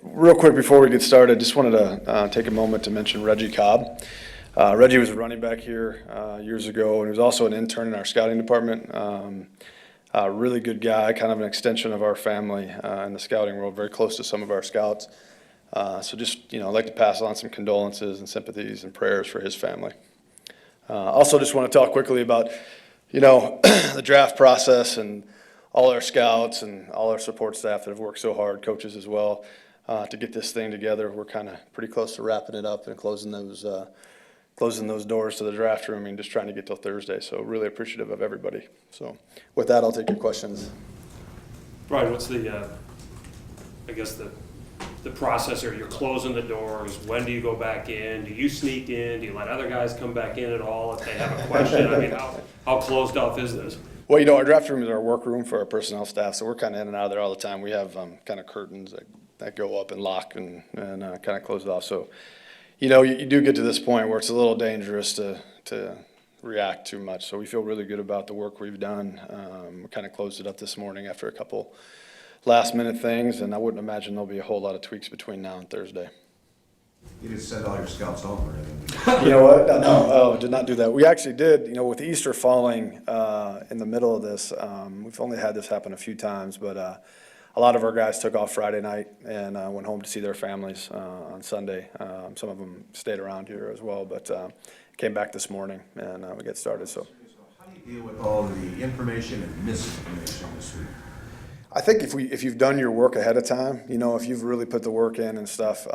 Real quick before we get started, just wanted to take a moment to mention Reggie Cobb. Reggie was a running back here years ago, and he was also an intern in our scouting department. A really good guy, kind of an extension of our family in the scouting world, very close to some of our scouts. So just, I'd like to pass on some condolences and sympathies and prayers for his family. Also just want to talk quickly about, the draft process and all our scouts and all our support staff that have worked so hard, coaches as well, to get this thing together. We're kind of pretty close to wrapping it up and closing those doors to the draft room and just trying to get till Thursday. So really appreciative of everybody. So with that, I'll take your questions. Brian, what's the process, or you're closing the doors? When do you go back in? Do you sneak in? Do you let other guys come back in at all if they have a question? I mean, how closed off is this? Well, our draft room is our work room for our personnel staff, so we're kind of in and out of there all the time. We have kind of curtains that go up and lock and kind of close it off. So, you do get to this point where it's a little dangerous to react too much. So we feel really good about the work we've done. We kind of closed it up this morning after a couple last-minute things, and I wouldn't imagine there'll be a whole lot of tweaks between now and Thursday. You didn't send all your scouts home or anything? You know what? No, did not do that. We actually did, with Easter falling in the middle of this, we've only had this happen a few times, but a lot of our guys took off Friday night and went home to see their families on Sunday. Some of them stayed around here as well, but came back this morning and we get started. So, how do you deal with all the information and misinformation this week? I think if you've done your work ahead of time, if you've really put the work in and stuff,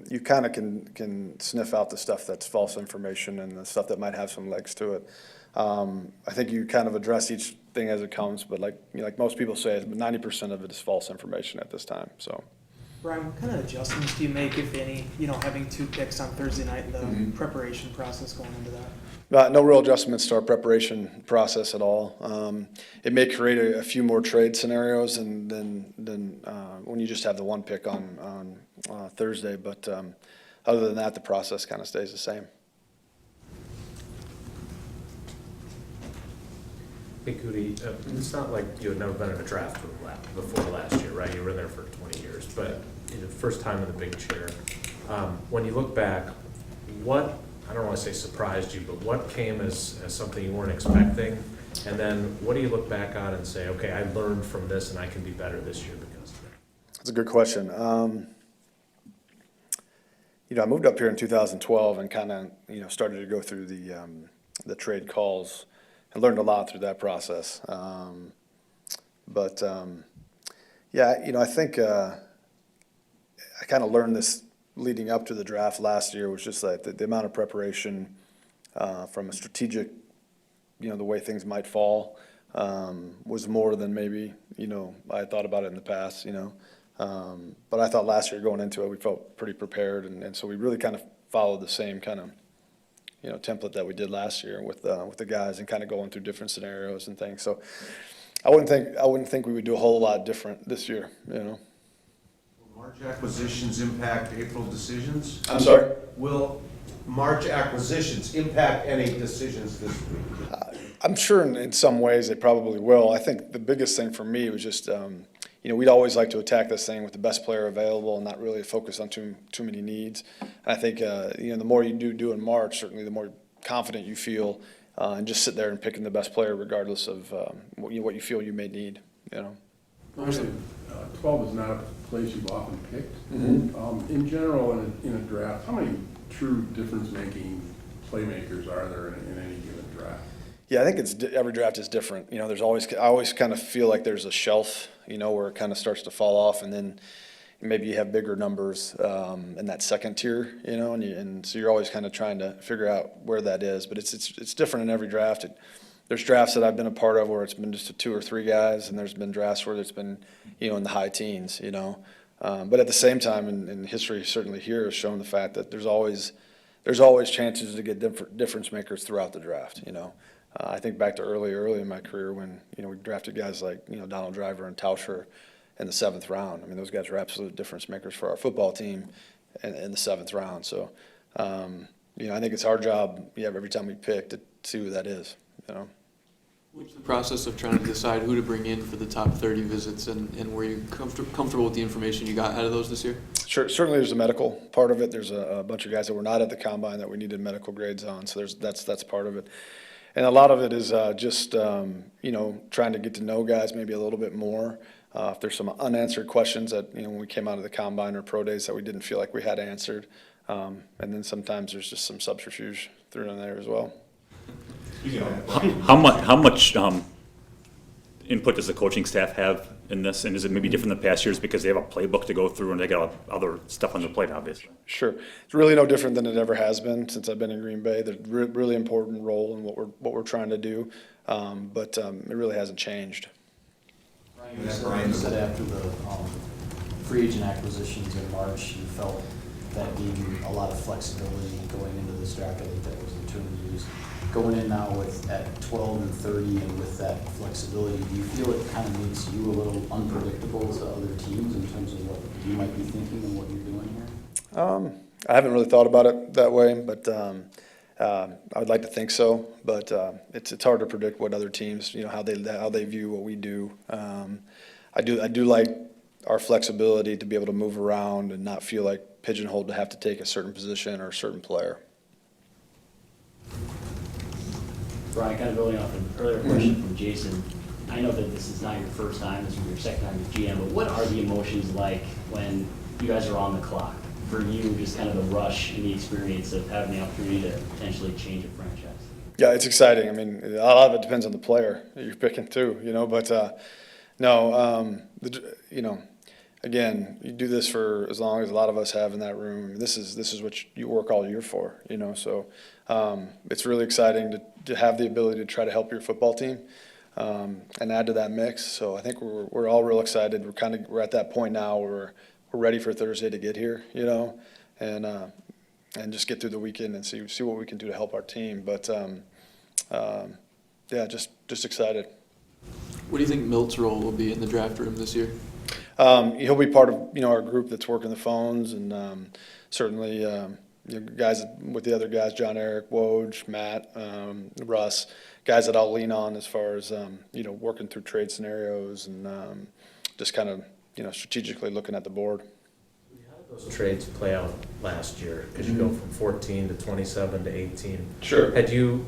you kind of can sniff out the stuff that's false information and the stuff that might have some legs to it. I think you kind of address each thing as it comes, but like most people say, 90% of it is false information at this time. So, Brian, what kind of adjustments do you make, if any, having 2 picks on Thursday night and the preparation process going into that? No real adjustments to our preparation process at all. It may create a few more trade scenarios than when you just have the 1 pick on Thursday, but other than that, the process kind of stays the same. Hey, Goody, it's not like you had never been in a draft room before last year, right? You were in there for 20 years, but the first time in the big chair. When you look back, what, I don't want to say surprised you, but what came as something you weren't expecting? And then what do you look back on and say, okay, I learned from this and I can be better this year because of it? That's a good question. I moved up here in 2012 and kind of, started to go through the trade calls. I learned a lot through that process. I think I kind of learned this leading up to the draft last year, was just like the amount of preparation from a strategic, the way things might fall, was more than maybe, I had thought about it in the past, But I thought last year going into it, we felt pretty prepared, and so we really kind of followed the same kind of, template that we did last year with the guys and kind of going through different scenarios and things. So I wouldn't think we would do a whole lot different this year, Will March acquisitions impact April decisions? I'm sorry? Will March acquisitions impact any decisions this week? I'm sure in some ways they probably will. I think the biggest thing for me was just, we'd always like to attack this thing with the best player available and not really focus on too many needs. And I think, the more you do in March, certainly the more confident you feel, and just sit there and picking the best player regardless of what you feel you may need, Obviously, 12 is not a place you've often picked. Mm-hmm. In general, in a draft, how many true difference-making playmakers are there in any given draft? Yeah, I think every draft is different. I always kind of feel like there's a shelf, where it kind of starts to fall off, and then maybe you have bigger numbers in that second tier, and so you're always kind of trying to figure out where that is. But it's different in every draft. There's drafts that I've been a part of where it's been just 2 or 3 guys, and there's been drafts where it's been, in the high teens, But at the same time, and history certainly here has shown the fact that there's always chances to get difference makers throughout the draft, I think back to early in my career when, we drafted guys like, Donald Driver and Tauscher in the 7th round. I mean, those guys were absolute difference makers for our football team in the 7th round. So, I think it's our job, every time we pick to see who that is, What's the process of trying to decide who to bring in for the top 30 visits, and were you comfortable with the information you got out of those this year? Sure, certainly there's a medical part of it. There's a bunch of guys that were not at the combine that we needed medical grades on, so that's part of it. And a lot of it is just, trying to get to know guys maybe a little bit more. If there's some unanswered questions that, when we came out of the combine or pro days that we didn't feel like we had answered. And then sometimes there's just some subterfuge thrown in there as well. How much input does the coaching staff have in this? And is it maybe different than past years because they have a playbook to go through and they got other stuff on their plate, obviously? Sure. It's really no different than it ever has been since I've been in Green Bay. There's a really important role in what we're trying to do, but it really hasn't changed. You said after the free agent acquisitions in March, you felt that gave you a lot of flexibility going into this draft. I think that was the term you used. Going in now at 12 and 30 and with that flexibility, do you feel it kind of makes you a little unpredictable to other teams in terms of what you might be thinking and what you're doing here? I haven't really thought about it that way, but I would like to think so. But it's hard to predict what other teams, how they view what we do. I do like our flexibility to be able to move around and not feel like pigeonholed to have to take a certain position or a certain player. Brian, kind of building off an earlier question from Jason, I know that this is not your first time, this is your second time as GM, but what are the emotions like when you guys are on the clock? For you, just kind of the rush and the experience of having the opportunity to potentially change a franchise? Yeah, it's exciting. I mean, a lot of it depends on the player that you're picking too, but again, you do this for as long as a lot of us have in that room. This is what you work all year for, so it's really exciting to have the ability to try to help your football team and add to that mix. So I think we're all real excited. We're at that point now where we're ready for Thursday to get here, and just get through the weekend and see what we can do to help our team. But just excited. What do you think Milt's role will be in the draft room this year? He'll be part of our group that's working the phones, and certainly guys with the other guys, John, Eric, Woj, Matt, Russ, guys that I'll lean on as far as working through trade scenarios and just kind of strategically looking at the board. How did those trades play out last year? Because you go from 14 to 27 to 18. Sure. Had you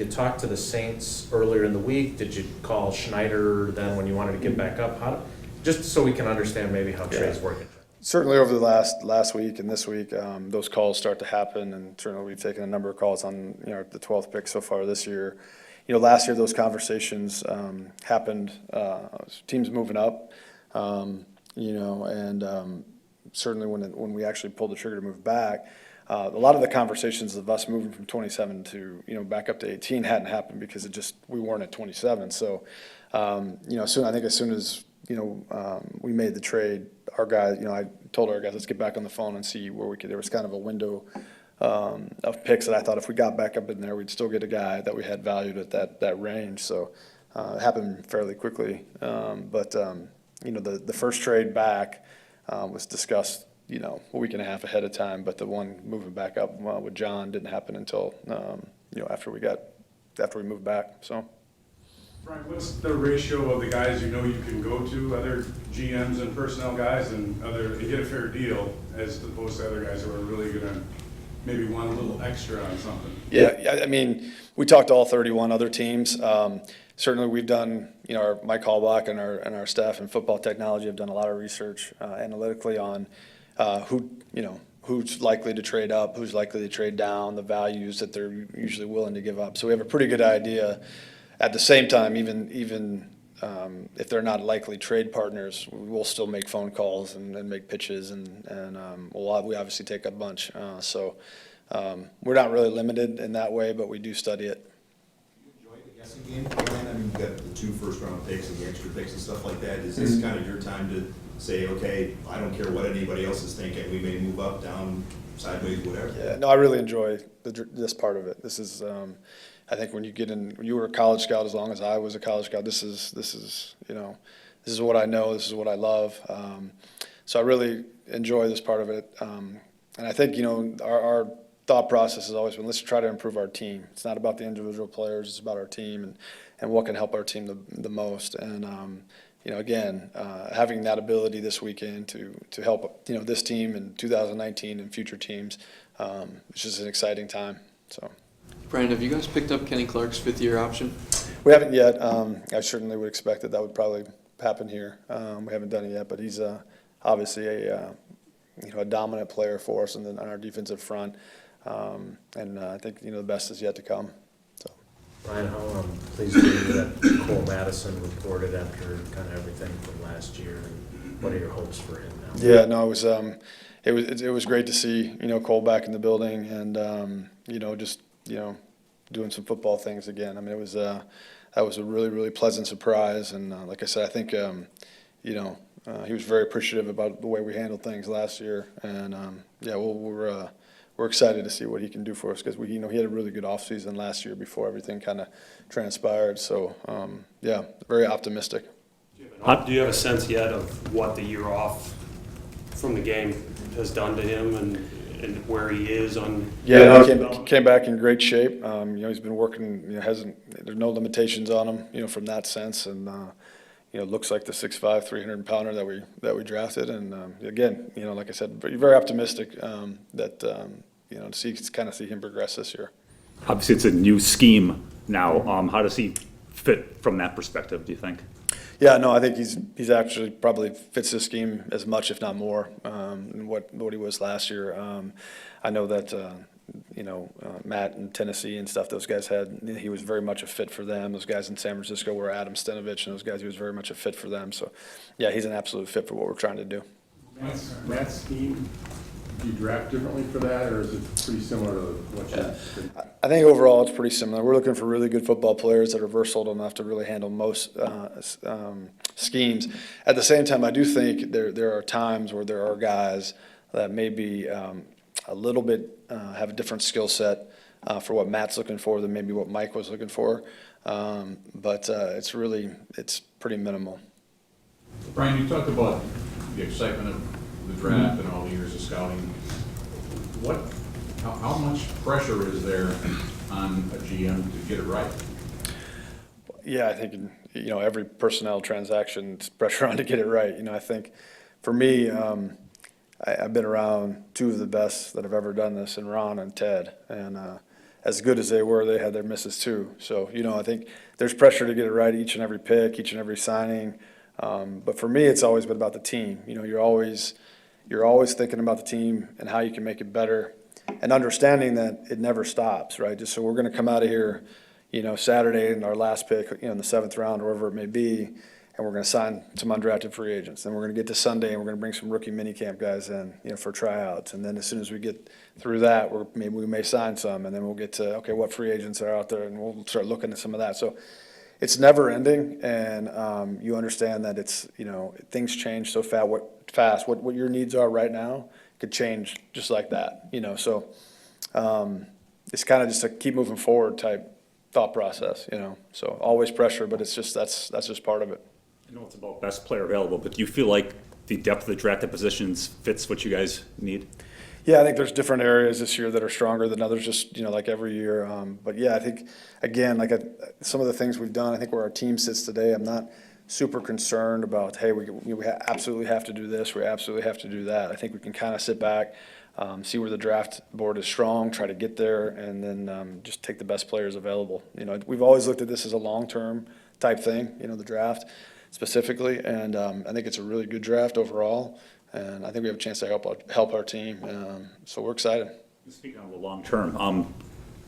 talked to the Saints earlier in the week? Did you call Schneider then when you wanted to get back up? Just so we can understand maybe how trades work. Certainly over the last week and this week, those calls start to happen, and certainly we've taken a number of calls on the 12th pick so far this year. Last year those conversations happened, teams moving up, and certainly when we actually pulled the trigger to move back, a lot of the conversations of us moving from 27 to back up to 18 hadn't happened because we weren't at 27. So I think as soon as we made the trade, our guys, I told our guys, let's get back on the phone and see where we could. There was kind of a window of picks that I thought if we got back up in there, we'd still get a guy that we had valued at that range. So it happened fairly quickly. But the first trade back was discussed, a week and a half ahead of time. But the one moving back up with John didn't happen until after we moved back. So. Brian, what's the ratio of the guys you can go to, other GMs and personnel guys, and get a fair deal, as opposed to other guys who are really going to maybe want a little extra on something? Yeah, I mean, we talked to all 31 other teams. Certainly, we've done, Mike Hallbach and our staff in football technology have done a lot of research analytically on who's likely to trade up, who's likely to trade down, the values that they're usually willing to give up. So we have a pretty good idea. At the same time, even if they're not likely trade partners, we'll still make phone calls and make pitches, and we obviously take a bunch. So we're not really limited in that way, but we do study it. Do you enjoy the guessing game, Brian? I mean, you've got the 2 first-round picks and the extra picks and stuff like that. Is this kind of your time to say, okay, I don't care what anybody else is thinking, we may move up, down, sideways, whatever? Yeah, no, I really enjoy this part of it. This is. I think when you were a college scout as long as I was a college scout, this is what I know, this is what I love. So I really enjoy this part of it. And I think, our thought process has always been, let's try to improve our team. It's not about the individual players, it's about our team and what can help our team the most. And, again, having that ability this weekend to help, this team in 2019 and future teams, it's just an exciting time, so. Brian, have you guys picked up Kenny Clark's fifth-year option? We haven't yet. I certainly would expect that would probably happen here. We haven't done it yet, but he's obviously a dominant player for us on our defensive front, and I think the best is yet to come. So. Ryan, how pleased were you that Cole Madison reported after kind of everything from last year? And what are your hopes for him now? Yeah, no, it was great to see Cole back in the building and just doing some football things again. I mean, that was a really, really pleasant surprise, and like I said, I think he was very appreciative about the way we handled things last year, and we're excited to see what he can do for us because he had a really good offseason last year before everything kind of transpired. So very optimistic. Do you have a sense yet of what the year off from the game has done to him and where he is on? Yeah, he came back in great shape. He's been working. There's no limitations on him. From that sense, and looks like the 6'5", 300-pounder that we drafted. And again, like I said, very optimistic that to see him progress this year. Obviously, it's a new scheme now. How does he fit from that perspective, do you think? Yeah, no, I think he's actually probably fits this scheme as much, if not more, than what he was last year. I know that Matt in Tennessee and stuff, those guys he was very much a fit for them. Those guys in San Francisco were Adam Stenovich, and those guys, he was very much a fit for them. So, yeah, he's an absolute fit for what we're trying to do. Matt's scheme, do you draft differently for that, or is it pretty similar to what I think overall it's pretty similar. We're looking for really good football players that are versatile enough to really handle most schemes. At the same time, I do think there are times where there are guys that maybe a little bit have a different skill set for what Matt's looking for than maybe what Mike was looking for. But it's pretty minimal. Brian, you talked about the excitement of the draft and all the years of scouting. How much pressure is there on a GM to get it right? Yeah, I think every personnel transaction, it's pressure on to get it right. I think for me, I've been around two of the best that have ever done this, in Ron and Ted, and as good as they were, they had their misses too. So I think there's pressure to get it right each and every pick, each and every signing. But for me, it's always been about the team. You're always thinking about the team and how you can make it better, and understanding that it never stops, right? Just so we're going to come out of here, Saturday in our last pick, in the 7th round, or wherever it may be, and we're going to sign some undrafted free agents. Then we're going to get to Sunday, and we're going to bring some rookie minicamp guys in, for tryouts. And then as soon as we get through that, we may sign some, and then we'll get to, okay, what free agents are out there, and we'll start looking at some of that. So it's never ending, and you understand that it's, things change so fast. What your needs are right now could change just like that, So it's kind of just a keep moving forward type thought process, So always pressure, but it's just that's just part of it. I know it's about best player available, but do you feel like the depth of the drafted positions fits what you guys need? Yeah, I think there's different areas this year that are stronger than others, just, like every year. But yeah, I think, again, some of the things we've done, I think where our team sits today, I'm not super concerned about, hey, we absolutely have to do this, we absolutely have to do that. I think we can kind of sit back, see where the draft board is strong, try to get there, and then just take the best players available. We've always looked at this as a long-term type thing, the draft specifically, and I think it's a really good draft overall, and I think we have a chance to help our team, so we're excited. Speaking of the long term,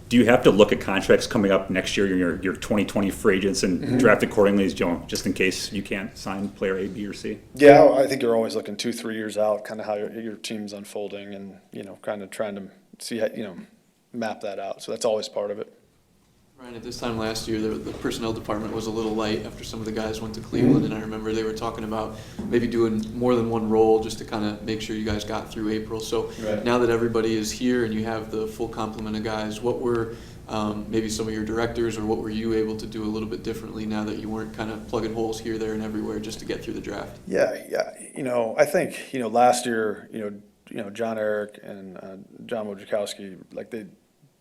do you have to look at contracts coming up next year, your 2020 free agents, and draft accordingly, just in case you can't sign player A, B, or C? Yeah, I think you're always looking 2-3 years out, kind of how your team's unfolding, and kind of trying to see how, map that out. So that's always part of it. Ryan, at this time last year, the personnel department was a little light after some of the guys went to Cleveland, and I remember they were talking about maybe doing more than one role just to kind of make sure you guys got through April. So now that everybody is here and you have the full complement of guys, what were maybe some of your directors, or what were you able to do a little bit differently now that you weren't kind of plugging holes here, there, and everywhere just to get through the draft? Yeah. I think, last year, John Eric and John Wojciechowski, like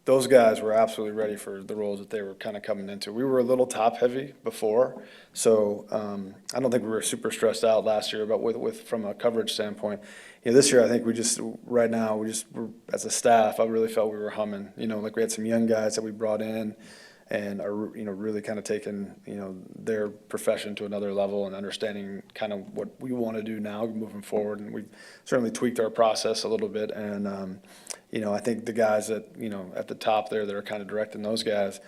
those guys were absolutely ready for the roles that they were kind of coming into. We were a little top heavy before, so I don't think we were super stressed out last year, but with from a coverage standpoint, this year I think we're, as a staff, I really felt we were humming. Like we had some young guys that we brought in and are, really kind of taking, their profession to another level and understanding kind of what we want to do now moving forward. And we've certainly tweaked our process a little bit. And, I think the guys that, at the top there that are kind of directing those guys,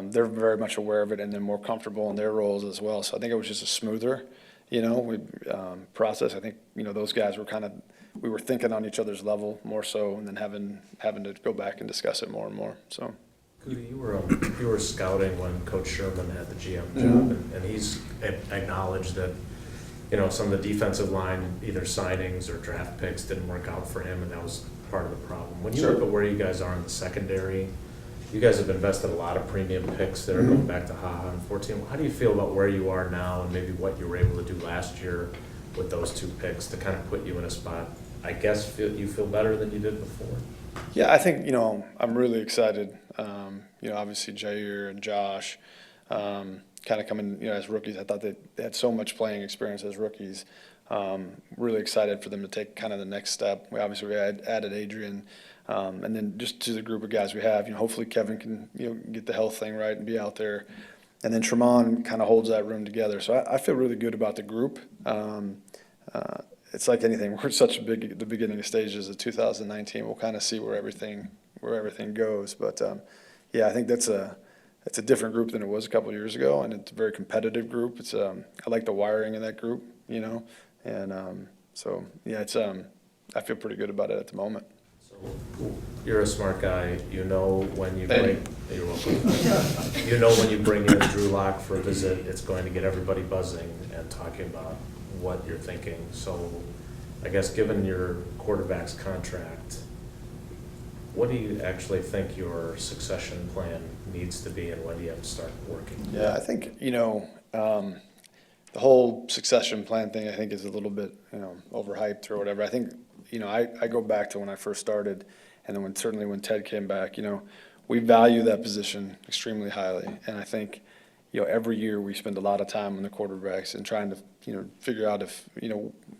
they're very much aware of it and they're more comfortable in their roles as well. So I think it was just a smoother, process. I think, those guys were we were thinking on each other's level more so, and then having to go back and discuss it more and more, so. You were scouting when Coach Sherman had the GM job, and he's acknowledged that, some of the defensive line, either signings or draft picks didn't work out for him, and that was part of the problem. When you look at where you guys are in the secondary, you guys have invested a lot of premium picks that are going back to HaHa and 14. How do you feel about where you are now and maybe what you were able to do last year with those 2 picks to kind of put you in a spot, I guess, you feel better than you did before? Yeah, I think, I'm really excited. Obviously Jair and Josh kind of coming, as rookies. I thought they had so much playing experience as rookies. Really excited for them to take kind of the next step. We added Adrian. And then just to the group of guys we have, hopefully Kevin can, get the health thing right and be out there. And then Tremont kind of holds that room together. So I feel really good about the group. It's like anything. We're such the beginning stages of 2019. We'll kind of see where everything goes. But I think it's a different group than it was a couple of years ago, and it's a very competitive group. It's I like the wiring in that group, and so it's I feel pretty good about it at the moment. So you're a smart guy. When you bring you're welcome. When you bring in Drew Lock for a visit, it's going to get everybody buzzing and talking about what you're thinking. So I guess given your quarterback's contract, what do you actually think your succession plan needs to be, and when do you have to start working? Yeah, I think, the whole succession plan thing, I think, is a little bit, overhyped or whatever. I think, I go back to when I first started, and then certainly when Ted came back, we value that position extremely highly. And I think, every year we spend a lot of time on the quarterbacks and trying to, figure out if,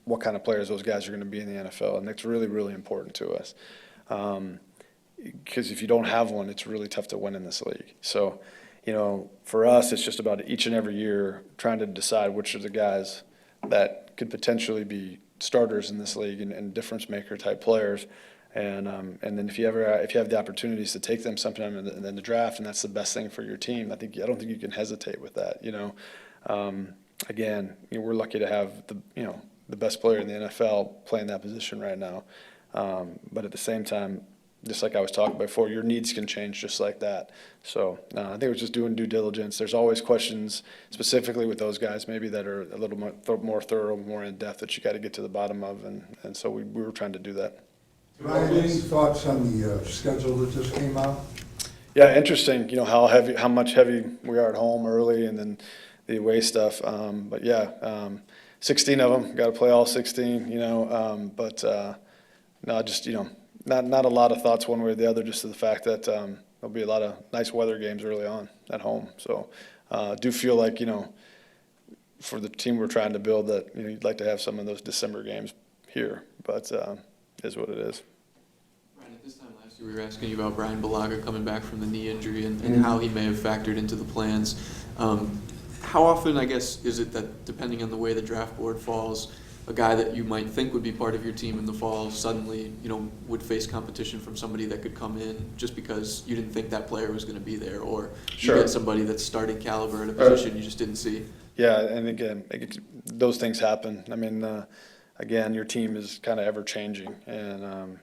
what kind of players those guys are going to be in the NFL. And that's really, really important to us. Because if you don't have one, it's really tough to win in this league. So, for us, it's just about each and every year trying to decide which are the guys that could potentially be starters in this league and difference maker type players. And then if you have the opportunities to take them sometime in the draft, and that's the best thing for your team, I don't think you can hesitate with that. Again, we're lucky to have the best player in the NFL playing that position right now. But at the same time, just like I was talking before, your needs can change just like that. So I think it was just doing due diligence. There's always questions specifically with those guys maybe that are a little more thorough, more in depth that you got to get to the bottom of, and so we were trying to do that. Ryan, any thoughts on the schedule that just came out? Yeah, interesting. How much heavy we are at home early, and then the away stuff. But 16 of them. Got to play all 16. But no, just not a lot of thoughts one way or the other. Just to the fact that there'll be a lot of nice weather games early on at home. So do feel like for the team we're trying to build that you'd like to have some of those December games here, but. Is what it is. Brian, at this time last year, we were asking you about Brian Bulaga coming back from the knee injury and how he may have factored into the plans. How often, I guess, is it that, depending on the way the draft board falls, a guy that you might think would be part of your team in the fall suddenly, would face competition from somebody that could come in just because you didn't think that player was going to be there, or you get somebody that's starting caliber at a position you just didn't see? Yeah, and again, those things happen. I mean, again, your team is kind of ever changing, and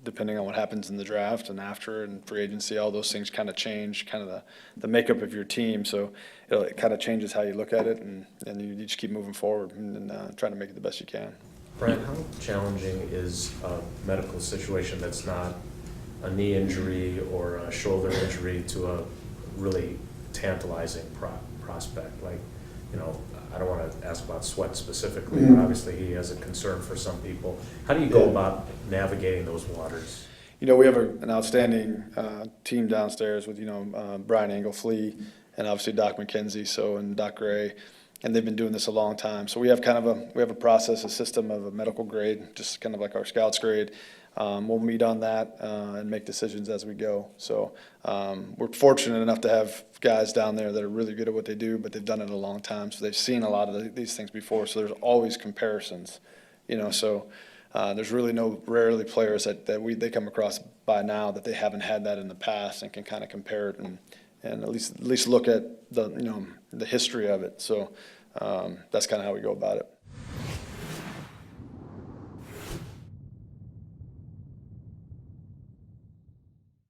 depending on what happens in the draft and after and free agency, all those things kind of change kind of the makeup of your team. So it kind of changes how you look at it, and you just keep moving forward and trying to make it the best you can. Brian, how challenging is a medical situation that's not a knee injury or a shoulder injury to a really tantalizing prospect? Like, I don't want to ask about Sweat specifically, but obviously he has a concern for some people. How do you go about navigating those waters? You know, we have an outstanding team downstairs with, Brian Engelflee and obviously Doc McKenzie, and Doc Gray, and they've been doing this a long time. So we have a process, a system of a medical grade, just kind of like our scouts grade. We'll meet on that and make decisions as we go. So we're fortunate enough to have guys down there that are really good at what they do, but they've done it a long time. So they've seen a lot of these things before. So there's always comparisons, So there's really rarely players that they come across by now that they haven't had that in the past and can kind of compare it and at least look at the history of it. So that's kind of how we go about it.